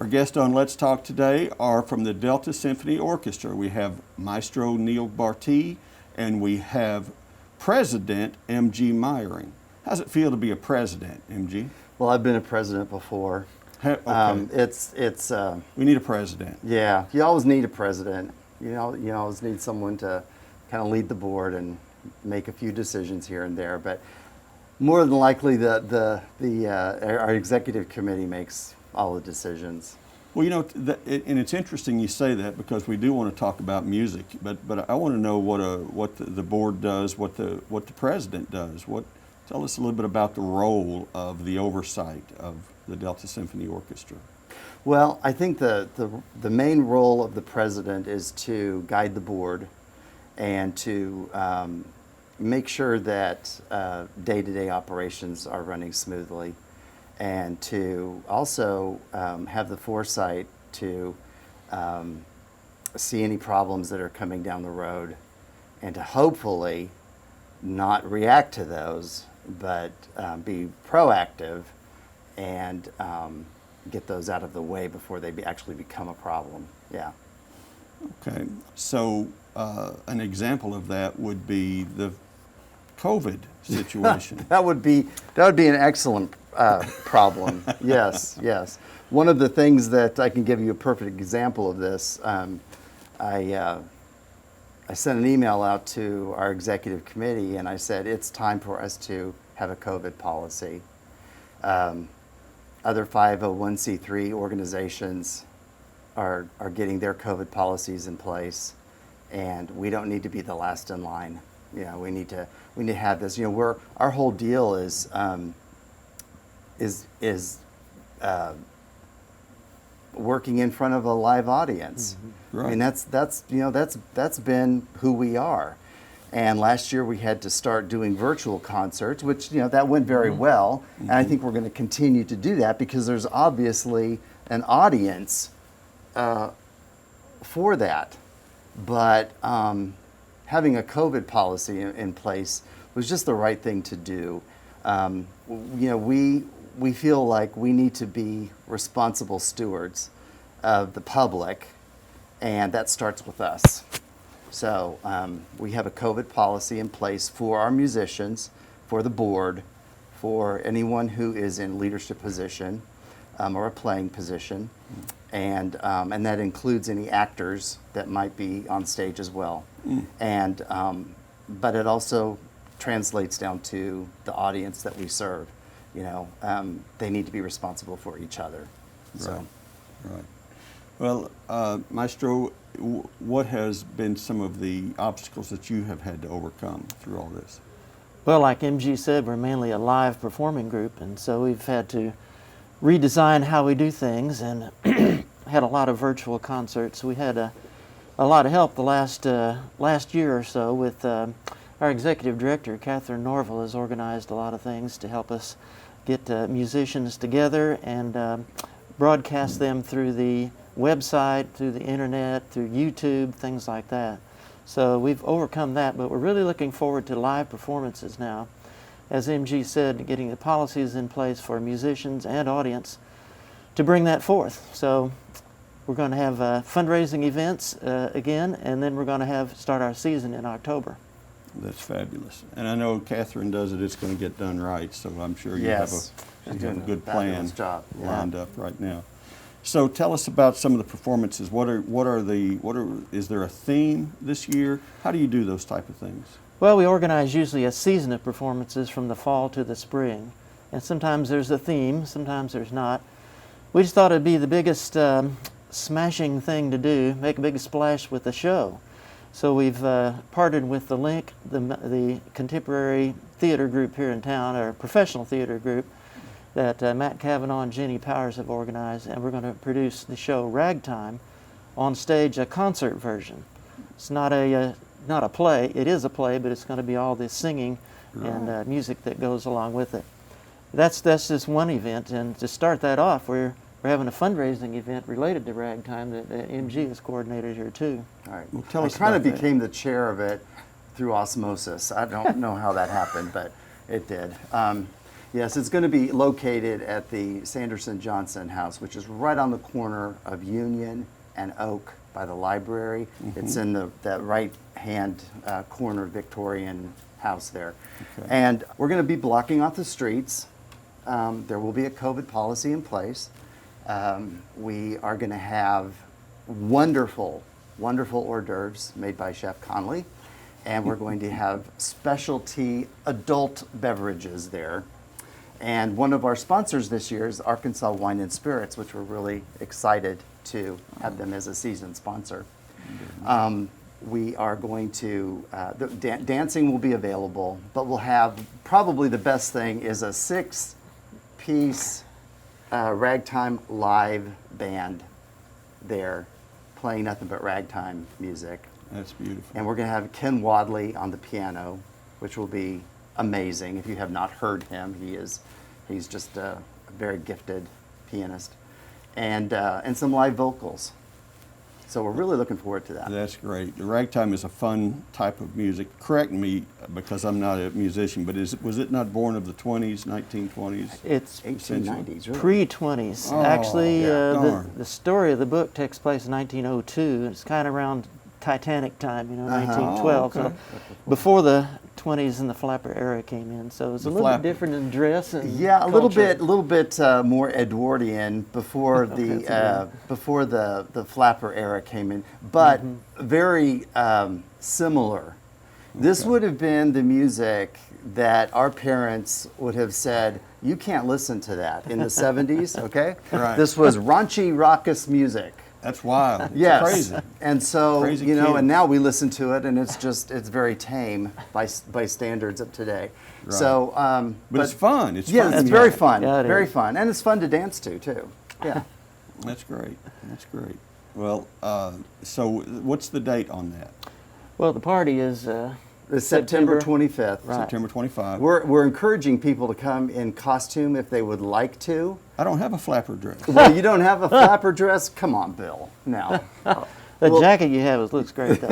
guests on Let's Talk today are from the Delta Symphony Orchestra. We have Maestro Neale Bartee, and we have President M.G. Meyering. How's it feel to be a president, M.G.? Well, I've been a president before. Okay. We need a president. Yeah, you always need a president. You always need someone to kind of lead the board and make a few decisions here and there. But more than likely, our executive committee makes all the decisions. Well, and it's interesting you say that, because we do want to talk about music, but I want to know what the board does, what the president does. Tell us a little bit about the role of the oversight of the Delta Symphony Orchestra. Well, I think the main role of the president is to guide the board and to make sure that day-to-day operations are running smoothly, and to also have the foresight to see any problems that are coming down the road, and to hopefully not react to those, but be proactive and get those out of the way before they actually become a problem. Yeah. Okay. So an example of that would be the COVID situation. That would be an excellent problem. Yes, yes. One of the things that I can give you a perfect example of this, I sent an email out to our executive committee, and I said it's time for us to have a COVID policy. Other 501c3 organizations are getting their COVID policies in place, and we don't need to be the last in line. We need to have this. Our whole deal is working in front of a live audience. Mm-hmm. Right. I mean, that's been who we are. And last year we had to start doing virtual concerts, which that went very well. Mm-hmm. And I think we're going to continue to do that, because there's obviously an audience for that. But having a COVID policy in place was just the right thing to do. We feel like we need to be responsible stewards of the public, and that starts with us. So we have a COVID policy in place for our musicians, for the board, for anyone who is in leadership position or a playing position, and that includes any actors that might be on stage as well. And but it also translates down to the audience that we serve. They need to be responsible for each other. So. Right. Well, Maestro, what has been some of the obstacles that you have had to overcome through all this? Well, like MG said, we're mainly a live performing group, and so we've had to redesign how we do things, and had a lot of virtual concerts. We had a lot of help the last year or so with our executive director, Catherine Norville, has organized a lot of things to help us get musicians together and broadcast them through the website, through the internet, through YouTube, things like that. So we've overcome that, but we're really looking forward to live performances now. As MG said, getting the policies in place for musicians and audience to bring that forth. So we're going to have fundraising events again, and then we're going to start our season in October. That's fabulous. And I know Catherine does it, it's going to get done right, so I'm sure you have a good plan lined up right now. So tell us about some of the performances. Is there a theme this year? How do you do those type of things? Well, we organize usually a season of performances from the fall to the spring. And sometimes there's a theme, sometimes there's not. We just thought it'd be the biggest smashing thing to do, make a big splash with the show. So we've partnered with The Link, the contemporary theater group here in town, or professional theater group, that Matt Cavanaugh and Jenny Powers have organized, and we're going to produce the show Ragtime on stage, a concert version. It's not a play. It is a play, but it's going to be all this singing and music that goes along with it. That's just one event, and to start that off, we're having a fundraising event related to Ragtime that MG has coordinated here too. All right. Well, tell us I kind of about that. became the chair of it through osmosis. I don't know how that happened, but it did. Yes, it's going to be located at the Sanderson Johnson House, which is right on the corner of Union and Oak by the library. It's in that right-hand corner Victorian house there. Okay. And we're going to be blocking off the streets. There will be a COVID policy in place. We are going to have wonderful, wonderful hors d'oeuvres made by Chef Conley. And we're going to have specialty adult beverages there. And one of our sponsors this year is Arkansas Wine and Spirits, which we're really excited to have them as a season sponsor. We are going to, dancing will be available, but we'll have, probably the best thing is a 6-piece ragtime live band there playing nothing but ragtime music. That's beautiful. And we're going to have Ken Wadley on the piano, which will be amazing. If you have not heard him, he's just a very gifted pianist, and some live vocals. So we're really looking forward to that. That's great. The ragtime is a fun type of music. Correct me, because I'm not a musician, but was it not born of the 20s, 1920s? It's 1890s, really. pre-20s. Oh, Actually, darn. the story of the book takes place in 1902. It's kind of around Titanic time, 1912. Oh, okay. So before the 20s and the flapper era came in, so it's a little bit different in dress and Yeah, a little culture. bit more Edwardian before before the flapper era came in, but very similar. This would have been the music that our parents would have said, "You can't listen to that" in the 70s. Okay, Right. This was raunchy, raucous music. That's wild. It's Yes, crazy. and so Crazy and kid. now we listen to it, and it's very tame by standards of today. Right. So, But it's fun. It's yeah, fun. it's very fun, Yeah, it very is. fun, and it's fun to dance to too. Yeah, That's great. That's great. Well, so what's the date on that? Well, the party is it's September 25th. Right. September 25. We're encouraging people to come in costume if they would like to. I don't have a flapper dress. Well, you don't have a flapper dress? Come on, Bill. Now, the well- jacket you have looks great. Though.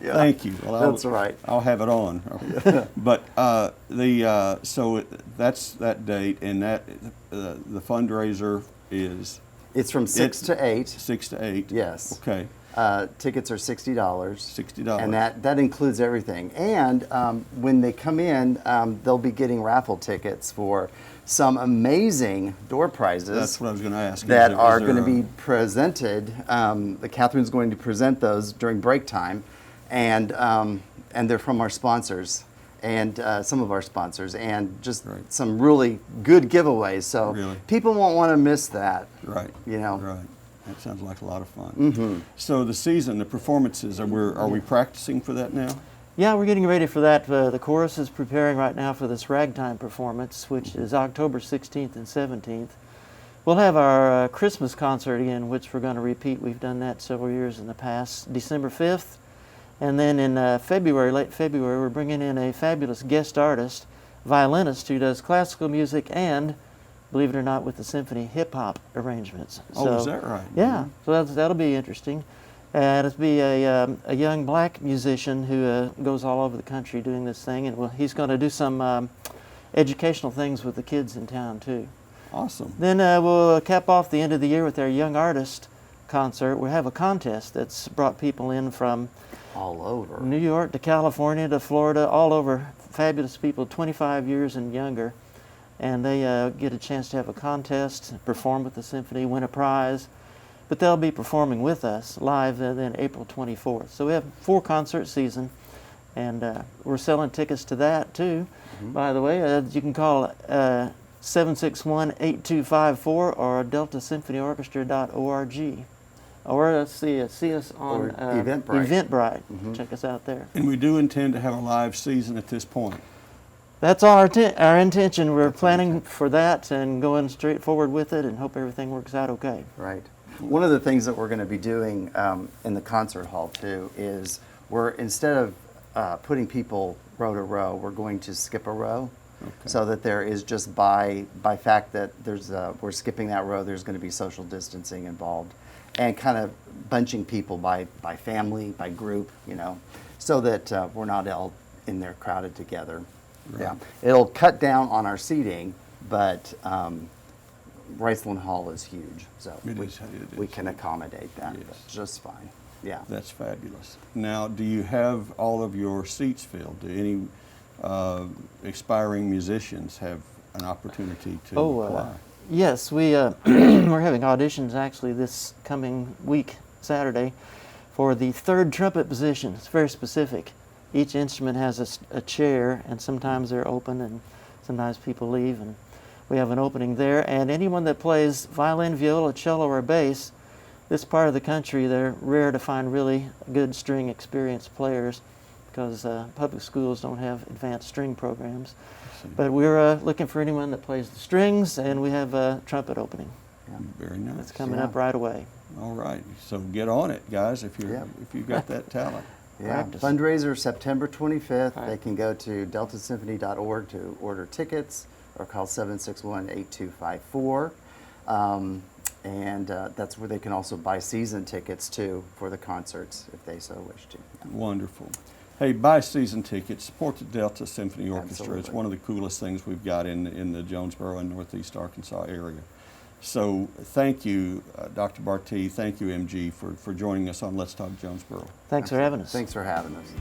Thank you. Well, That's right. I'll have it on. But so that's that date, and that the fundraiser is It's from 6 to 8. 6 to 8. Yes. Okay. Tickets are $60. $60. And that includes everything. And when they come in, they'll be getting raffle tickets for some amazing door prizes. That's what I was going to ask. That Is are there going to a- be presented. Catherine's going to present those during break time, and they're from our sponsors and some of our sponsors, and just Right. some really good giveaways. So Really? people won't want to miss that. Right. You know. Right. That sounds like a lot of fun. So the performances, are we practicing for that now? Yeah, we're getting ready for that. The chorus is preparing right now for this ragtime performance, which is October 16th and 17th. We'll have our Christmas concert again, which we're going to repeat. We've done that several years in the past, December 5th. And then in late February, we're bringing in a fabulous guest artist, violinist, who does classical music and, believe it or not, with the symphony hip-hop arrangements. Oh, is that right? Yeah, so that'll be interesting. And it'll be a young black musician who goes all over the country doing this thing, and he's going to do some educational things with the kids in town too. Awesome. Then we'll cap off the end of the year with our young artist concert. We'll have a contest that's brought people in from All over. New York to California to Florida, all over, fabulous people, 25 years and younger. And they get a chance to have a contest, perform with the symphony, win a prize. But they'll be performing with us live then April 24th. So we have 4 concert season, and we're selling tickets to that too. By the way, you can call 761-8254 or deltasymphonyorchestra.org. Or see us on Or Eventbrite. Eventbrite. Check us out there. And we do intend to have a live season at this point. That's our intention. We're planning for that and going straight forward with it, and hope everything works out okay. Right. One of the things that we're going to be doing in the concert hall too is instead of putting people row to row, we're going to skip a row, so that there is just by fact that we're skipping that row, there's going to be social distancing involved, and kind of bunching people by family, by group, so that we're not all in there crowded together. Right. Yeah, it'll cut down on our seating, but Riceland Hall is huge, so we can accommodate that Yes. just fine. Yeah. That's fabulous. Now, do you have all of your seats filled? Do any expiring musicians have an opportunity to apply? Yes, we we're having auditions actually this coming week, Saturday, for the third trumpet position. It's very specific. Each instrument has a chair, and sometimes they're open, and sometimes people leave, and we have an opening there. And anyone that plays violin, viola, cello, or bass, this part of the country, they're rare to find really good string experienced players because public schools don't have advanced string programs. But we're looking for anyone that plays the strings, and we have a trumpet opening. Yeah. Very nice. That's coming up right away. All right, so get on it, guys, if you've got that talent. Yeah, Practice. fundraiser September 25th. Right. They can go to deltasymphony.org to order tickets or call 761-8254. And that's where they can also buy season tickets too for the concerts if they so wish to. Wonderful. Hey, buy season tickets, support the Delta Symphony Orchestra. It's Absolutely. one of the coolest things we've got in the Jonesboro and Northeast Arkansas area. So thank you, Dr. Bartee, thank you, MG, for joining us on Let's Talk Jonesboro. Thanks for having us. Thanks for having us.